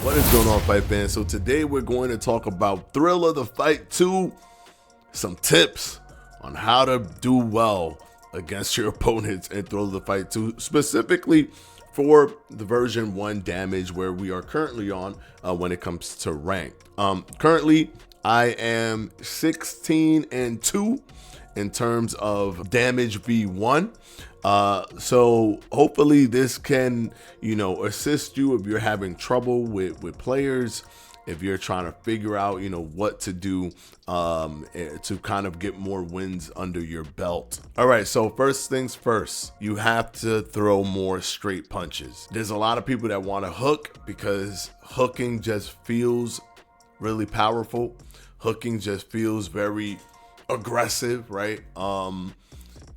What is going on, fight fans? So today we're going to talk about Thrill of the Fight 2, some tips on how to do well against your opponents in Thrill of the Fight 2, specifically for the version 1 damage where we are currently on when it comes to rank. Currently, I am 16-2 in terms of damage V1. So hopefully this can, assist you if you're having trouble with players, if you're trying to figure out, what to do to kind of get more wins under your belt. All right, so first things first, you have to throw more straight punches. There's a lot of people that want to hook because hooking just feels really powerful. Hooking just feels very aggressive, right?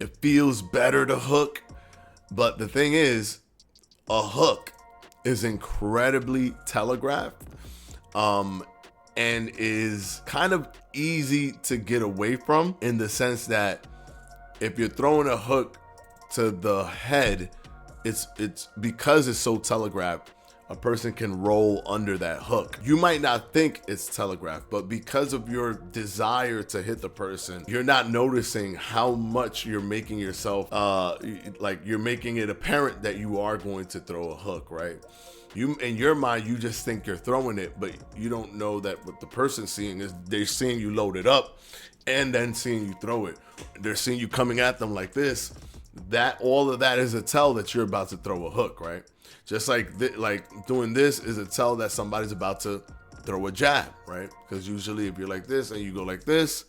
It feels better to hook, but the thing is, a hook is incredibly telegraphed, and is kind of easy to get away from, in the sense that if you're throwing a hook to the head, it's because it's so telegraphed, a person can roll under that hook. You might not think it's telegraphed, but because of your desire to hit the person, you're not noticing how much you're making yourself, you're making it apparent that you are going to throw a hook, right? You, in your mind, you just think you're throwing it, but you don't know that what the person's seeing is they're seeing you load it up and then seeing you throw it. They're seeing you coming at them like this. That all of that is a tell that you're about to throw a hook, right? Just like doing this is a tell that somebody's about to throw a jab, right? Because usually if you're like this and you go like this,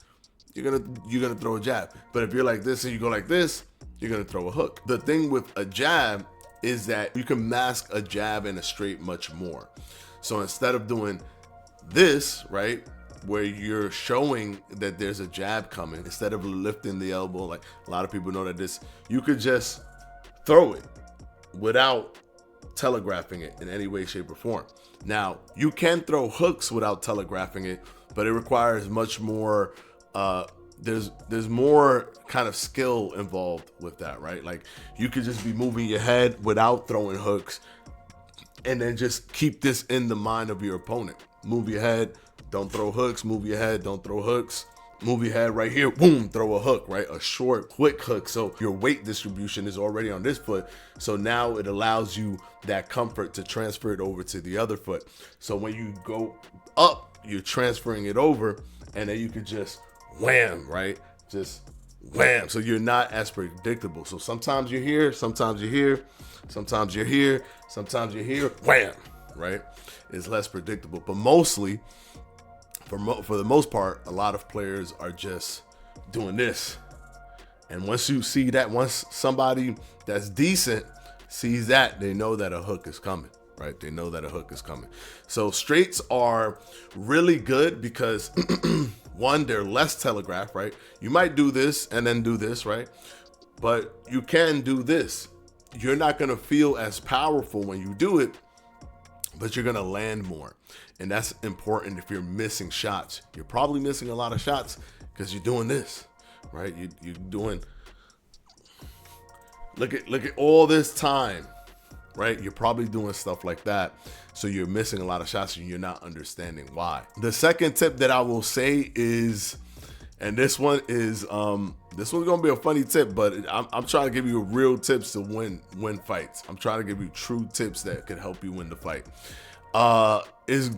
you're gonna throw a jab. But if you're like this and you go like this, you're gonna throw a hook. The thing with a jab is that you can mask a jab and a straight much more. So instead of doing this, right, where you're showing that there's a jab coming, instead of lifting the elbow, like a lot of people know that this, you could just throw it without telegraphing it in any way, shape, or form. Now, you can throw hooks without telegraphing it, but it requires much more, there's more kind of skill involved with that, right? Like, you could just be moving your head without throwing hooks, and then just keep this in the mind of your opponent. Move your head, don't throw hooks, move your head, don't throw hooks. Move your head right here, boom, throw a hook, right? A short, quick hook. So your weight distribution is already on this foot. So now it allows you that comfort to transfer it over to the other foot. So when you go up, you're transferring it over, and then you can just wham, right? Just wham. So you're not as predictable. So sometimes you're here, sometimes you're here, sometimes you're here, sometimes you're here, wham, right? It's less predictable, but mostly, for the most part, a lot of players are just doing this. And once you see that, once somebody that's decent sees that, they know that a hook is coming, right? They know that a hook is coming. So straights are really good because one, they're less telegraphed, right? You might do this and then do this, right? But you can do this. You're not going to feel as powerful when you do it, but you're going to land more. And that's important if you're missing shots. You're probably missing a lot of shots because you're doing this, right? You're doing, look at all this time, right? You're probably doing stuff like that. So you're missing a lot of shots and you're not understanding why. The second tip that I will say is, and this one is, this one's gonna be a funny tip, but I'm trying to give you real tips to win fights. I'm trying to give you true tips that could help you win the fight. Is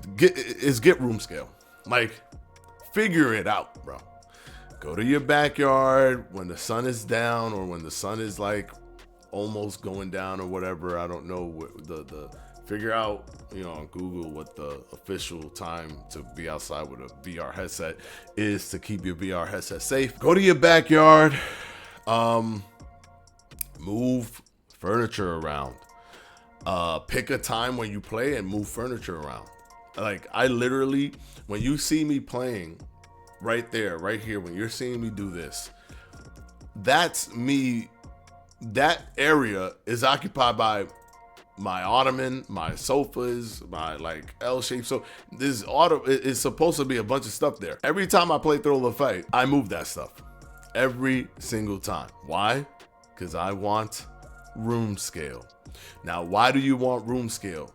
get room scale. Like, figure it out, bro. Go to your backyard when the sun is down, or when the sun is like almost going down, or whatever. I don't know what the figure out, on Google what the official time to be outside with a VR headset is to keep your VR headset safe. Go to your backyard, move furniture around. Pick a time when you play and move furniture around. Like, I literally, when you see me playing right there, right here, when you're seeing me do this, that's me. That area is occupied by my ottoman, my sofas, my like L shape. So this is supposed to be a bunch of stuff there. Every time I play Thrill of the Fight, I move that stuff. Every single time. Why? Because I want room scale. Now, why do you want room scale?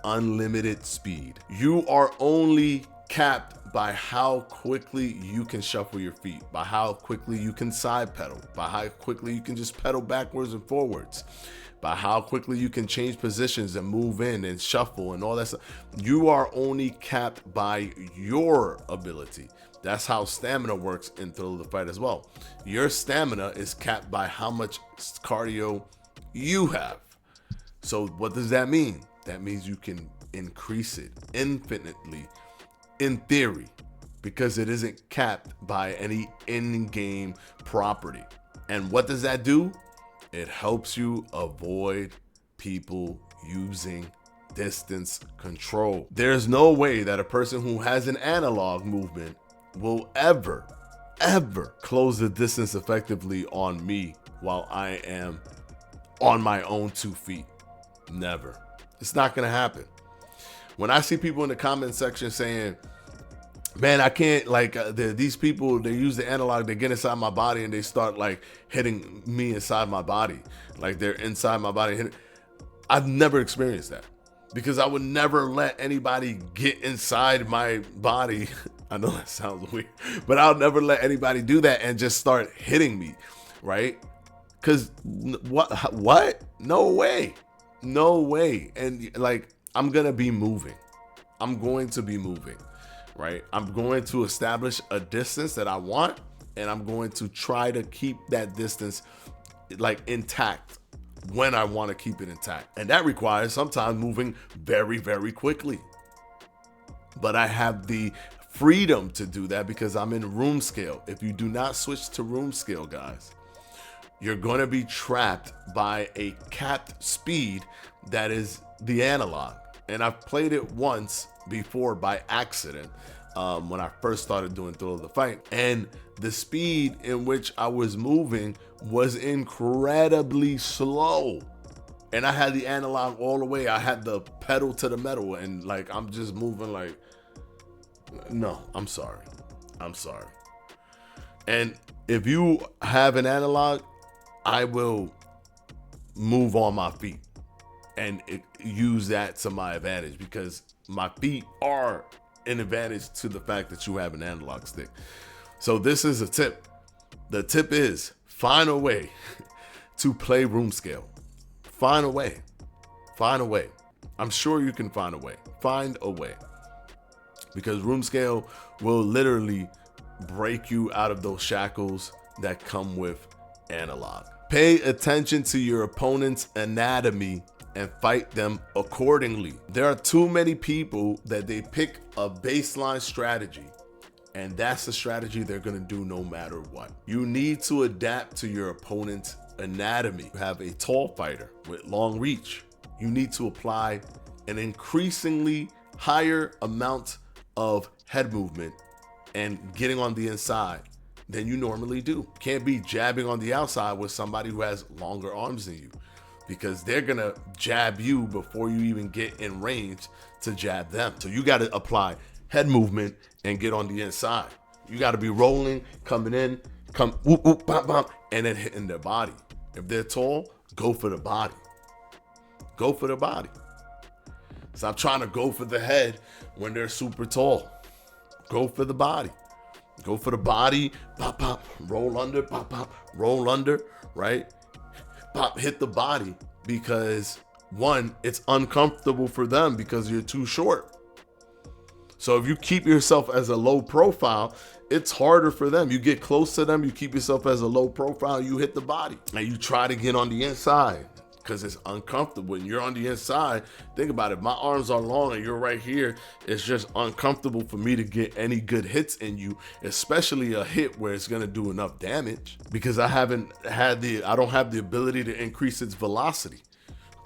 unlimited speed. You are only capped by how quickly you can shuffle your feet, by how quickly you can side pedal, by how quickly you can just pedal backwards and forwards, by how quickly you can change positions and move in and shuffle and all that stuff. You are only capped by your ability. That's how stamina works in Thrill of the Fight as well. Your stamina is capped by how much cardio you have. So what does that mean? That means you can increase it infinitely in theory, because it isn't capped by any in-game property. And what does that do? It helps you avoid people using distance control. There's no way that a person who has an analog movement will ever close the distance effectively on me while I am on my own 2 feet. Never. It's not gonna happen. When I see people in the comment section saying, man, I can't, like, these people, they use the analog, they get inside my body and they start like hitting me inside my body. Like they're inside my body. I've never experienced that, because I would never let anybody get inside my body. I know that sounds weird, but I'll never let anybody do that and just start hitting me, right? Because what? No way. And like, I'm going to be moving. Right? I'm going to establish a distance that I want, and I'm going to try to keep that distance like intact when I want to keep it intact. And that requires sometimes moving very, very quickly. But I have the freedom to do that because I'm in room scale. If you do not switch to room scale, guys, you're going to be trapped by a capped speed that is the analog. And I've played it once before by accident when I first started doing Thrill of the Fight. And the speed in which I was moving was incredibly slow. And I had the analog all the way. I had the pedal to the metal, and like, I'm just moving like, no, I'm sorry. And if you have an analog, I will move on my feet and use that to my advantage, because my feet are an advantage to the fact that you have an analog stick. So this is a tip. The tip is find a way to play room scale. Find a way. I'm sure you can find a way. Find a way. Because room scale will literally break you out of those shackles that come with analog. Pay attention to your opponent's anatomy and fight them accordingly. There are too many people that they pick a baseline strategy, and that's the strategy they're gonna do no matter what. You need to adapt to your opponent's anatomy. You have a tall fighter with long reach. You need to apply an increasingly higher amount of head movement and getting on the inside than you normally do. Can't be jabbing on the outside with somebody who has longer arms than you, because they're gonna jab you before you even get in range to jab them. So you gotta apply head movement and get on the inside. You gotta be rolling, coming in, come whoop, whoop, bop, bop, and then hitting their body. If they're tall, go for the body. Go for the body. Stop trying to go for the head when they're super tall. Go for the body. Go for the body, pop, pop, roll under, pop, pop, roll under, right? Pop, hit the body, because one, it's uncomfortable for them because you're too short. So if you keep yourself as a low profile, it's harder for them. You get close to them, you keep yourself as a low profile, you hit the body. And you try to get on the inside because it's uncomfortable. When you're on the inside, think about it. My arms are long and you're right here. It's just uncomfortable for me to get any good hits in you, especially a hit where it's gonna do enough damage, because I don't have the ability to increase its velocity.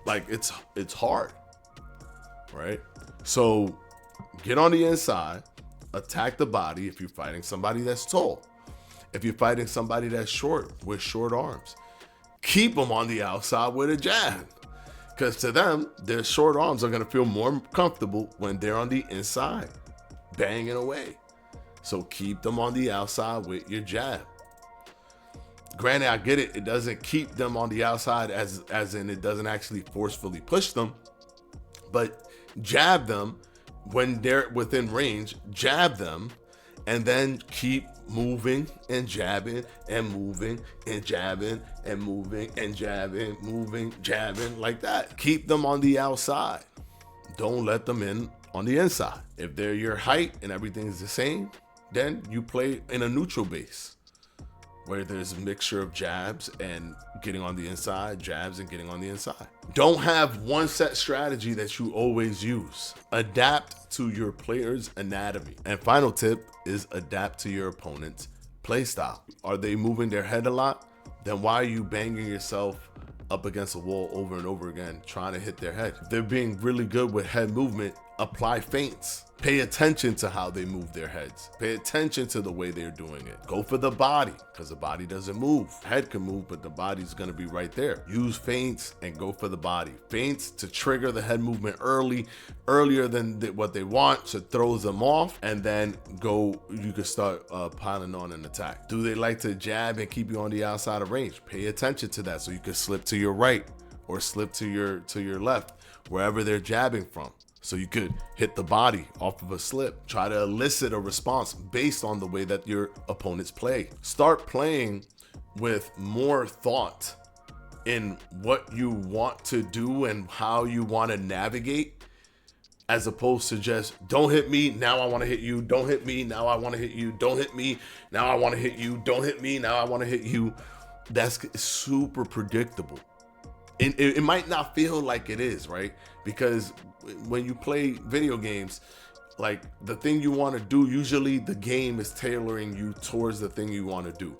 Like, it's hard, right? So get on the inside, attack the body if you're fighting somebody that's tall. If you're fighting somebody that's short, with short arms, keep them on the outside with a jab, because to them, their short arms are going to feel more comfortable when they're on the inside, banging away. So keep them on the outside with your jab. Granted, I get it. It doesn't keep them on the outside as in it doesn't actually forcefully push them, but jab them when they're within range, jab them, and then keep moving and jabbing and moving and jabbing and moving and jabbing, moving, jabbing, like that. Keep them on the outside. Don't let them in on the inside. If they're your height and everything's the same, then you play in a neutral base where there's a mixture of jabs and getting on the inside, jabs and getting on the inside. Don't have one set strategy that you always use. Adapt to your player's anatomy. And final tip is adapt to your opponent's play style. Are they moving their head a lot? Then why are you banging yourself up against a wall over and over again trying to hit their head? If they're being really good with head movement, apply feints. Pay attention to how they move their heads. Pay attention to the way they're doing it. Go for the body, because the body doesn't move. Head can move, but the body's gonna be right there. Use feints and go for the body. Feints to trigger the head movement earlier than what they want, so it throws them off, and then you can start piling on an attack. Do they like to jab and keep you on the outside of range? Pay attention to that so you can slip to your right or slip to your left, wherever they're jabbing from. So you could hit the body off of a slip. Try to elicit a response based on the way that your opponents play. Start playing with more thought in what you want to do and how you want to navigate, as opposed to just, don't hit me, now I want to hit you. Don't hit me, now I want to hit you. Don't hit me, now I want to hit you. Don't hit me, now I want to hit you. That's super predictable. It might not feel like it is, right? Because when you play video games, like, the thing you want to do, usually the game is tailoring you towards the thing you want to do.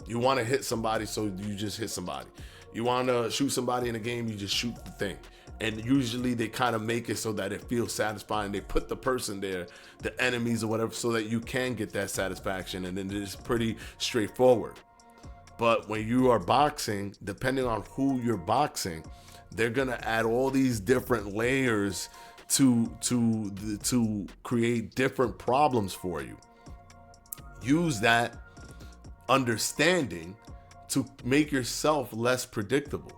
You want to hit somebody, so you just hit somebody. You want to shoot somebody in a game, you just shoot the thing. And usually they kind of make it so that it feels satisfying. They put the person there, the enemies or whatever, so that you can get that satisfaction. And then it's pretty straightforward. But when you are boxing, depending on who you're boxing, they're gonna add all these different layers to create different problems for you. Use that understanding to make yourself less predictable.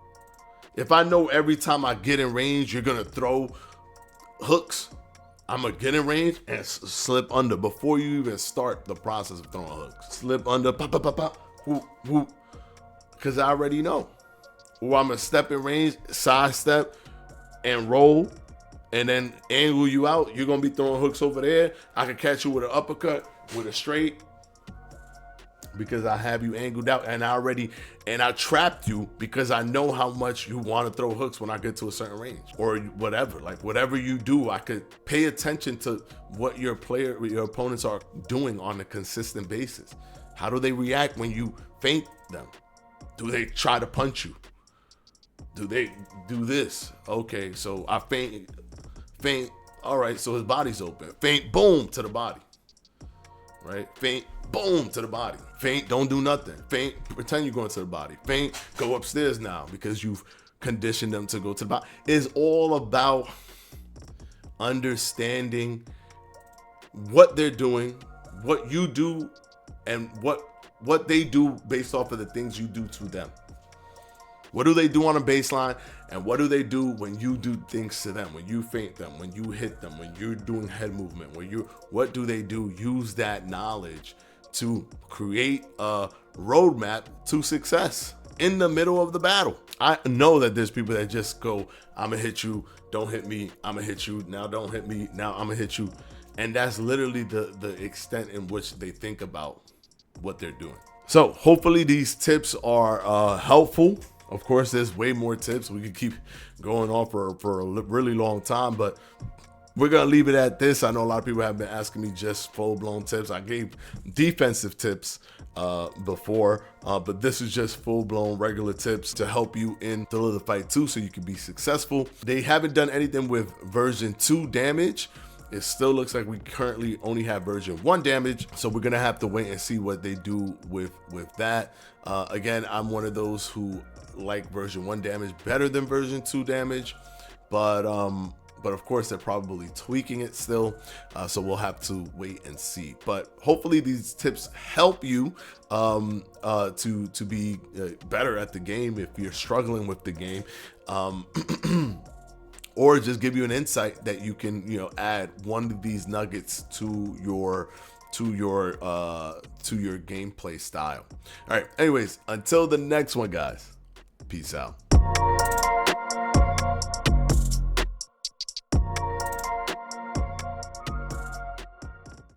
If I know every time I get in range, you're gonna throw hooks, I'm gonna get in range and slip under before you even start the process of throwing hooks. Slip under, pop, pop, pop, pop. Whoop, whoop, because I already know. Or I'm gonna step in range, sidestep, and roll, and then angle you out. You're gonna be throwing hooks over there. I can catch you with an uppercut, with a straight, because I have you angled out, and I trapped you because I know how much you want to throw hooks when I get to a certain range, or whatever. Like, whatever you do, I could pay attention to what your opponents are doing on a consistent basis. How do they react when you feint them? Do they try to punch you? Do they do this? Okay, so I feint. All right, so his body's open. Feint, boom, to the body. Right? Feint, boom, to the body. Feint, don't do nothing. Feint, pretend you're going to the body. Feint, go upstairs now because you've conditioned them to go to the body. It's all about understanding what they're doing, what you do, and what they do based off of the things you do to them. What do they do on a baseline, and what do they do when you do things to them, when you feint them, when you hit them, when you're doing head movement, what do they do? Use that knowledge to create a roadmap to success in the middle of the battle. I know that there's people that just go, I'm gonna hit you, don't hit me, I'm gonna hit you, now don't hit me, now I'm gonna hit you. And that's literally the extent in which they think about what they're doing. So hopefully these tips are helpful. Of course, there's way more tips. We could keep going on for a really long time, but we're going to leave it at this. I know a lot of people have been asking me just full-blown tips. I gave defensive tips before, but this is just full-blown regular tips to help you in Thrill of the Fight 2 so you can be successful. They haven't done anything with version 2 damage. It still looks like we currently only have version 1 damage, so we're gonna have to wait and see what they do with that. Again, I'm one of those who like version 1 damage better than version 2 damage, but of course they're probably tweaking it still, so we'll have to wait and see. But hopefully these tips help you to be better at the game if you're struggling with the game. or just give you an insight that you can, add one of these nuggets to your gameplay style. All right. Anyways, until the next one, guys. Peace out.